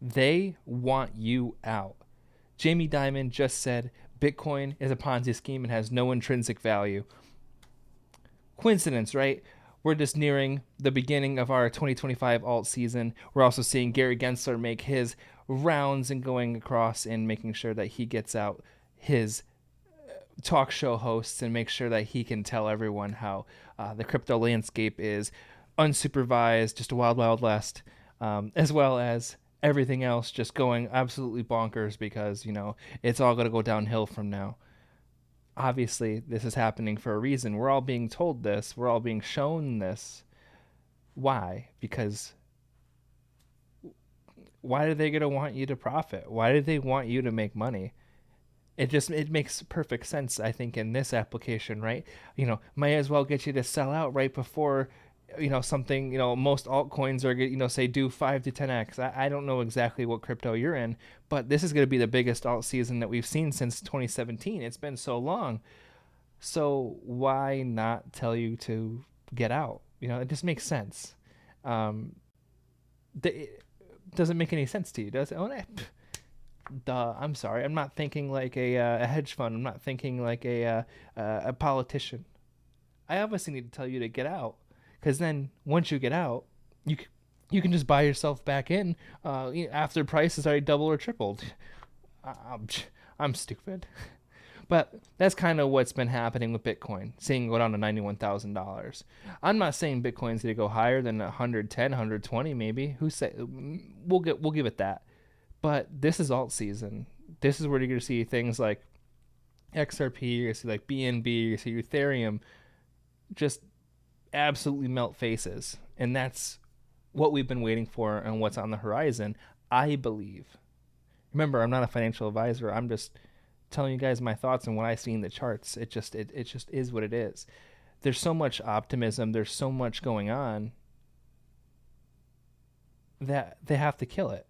They want you out. Jamie Dimon just said Bitcoin is a Ponzi scheme and has no intrinsic value. Coincidence, right? We're just nearing the beginning of our 2025 alt season. We're also seeing Gary Gensler make his rounds and going across and making sure that he gets out his talk show hosts and make sure that he can tell everyone how the crypto landscape is unsupervised, just a wild, wild west, as well as everything else just going absolutely bonkers because, it's all going to go downhill from now. Obviously, this is happening for a reason. We're all being told this, we're all being shown this. Why? Because why are they going to want you to profit? Why do they want you to make money? It makes perfect sense, I think, in this application, right? Might as well get you to sell out right before something. Most altcoins are, say, do 5 to 10x. I don't know exactly what crypto you're in, but this is going to be the biggest alt season that we've seen since 2017. It's been so long. So why not tell you to get out? It just makes sense. um it doesn't make any sense to you, does it? Duh, I'm sorry. I'm not thinking like a hedge fund. I'm not thinking like a politician. I obviously need to tell you to get out, because then once you get out, you you can just buy yourself back in after price has already doubled or tripled. I'm, I'm stupid. But that's kind of what's been happening with Bitcoin, seeing it go down to $91,000. I'm not saying Bitcoin's going to go higher than 110, 120 maybe. Who say we'll give it that. But this is alt season. This is where you're going to see things like XRP, you're going to see like BNB, you're going to see Ethereum just absolutely melt faces. And that's what we've been waiting for and what's on the horizon, I believe. Remember, I'm not a financial advisor. I'm just telling you guys my thoughts and what I see in the charts. It just is what it is. There's so much optimism, there's so much going on that they have to kill it.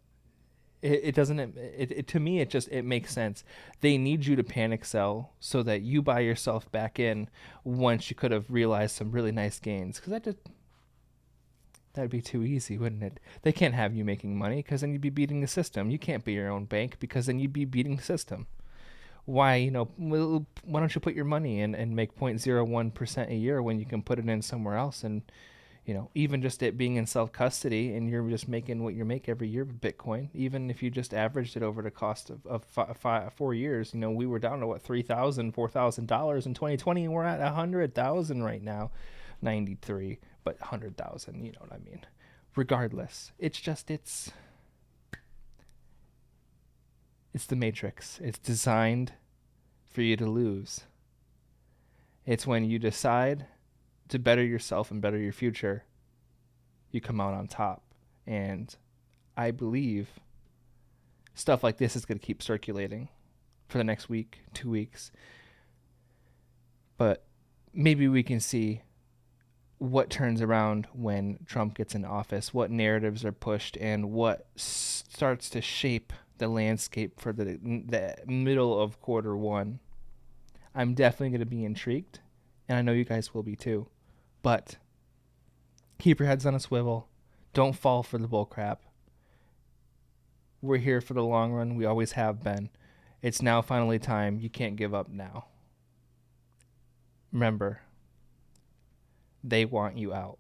It doesn't to me it makes sense. They need you to panic sell so that you buy yourself back in once you could have realized some really nice gains, because that'd be too easy, wouldn't it? They can't have you making money, because then you'd be beating the system. You can't be your own bank, because then you'd be beating the system. Why, why don't you put your money in and make 0.01% a year when you can put it in somewhere else? And even just it being in self custody, and you're just making what you make every year with Bitcoin, even if you just averaged it over the cost of 4 years, we were down to what, $3,000 in 2020, and we're at 100,000 right now. 93, but 100,000, you know what I mean? Regardless, it's the Matrix. It's designed for you to lose. It's when you decide to better yourself and better your future, you come out on top. And I believe stuff like this is going to keep circulating for the next week, 2 weeks. But maybe we can see what turns around when Trump gets in office, what narratives are pushed, and what starts to shape the landscape for the middle of Q1. I'm definitely going to be intrigued, and I know you guys will be too. But keep your heads on a swivel. Don't fall for the bullcrap. We're here for the long run. We always have been. It's now finally time. You can't give up now. Remember, they want you out.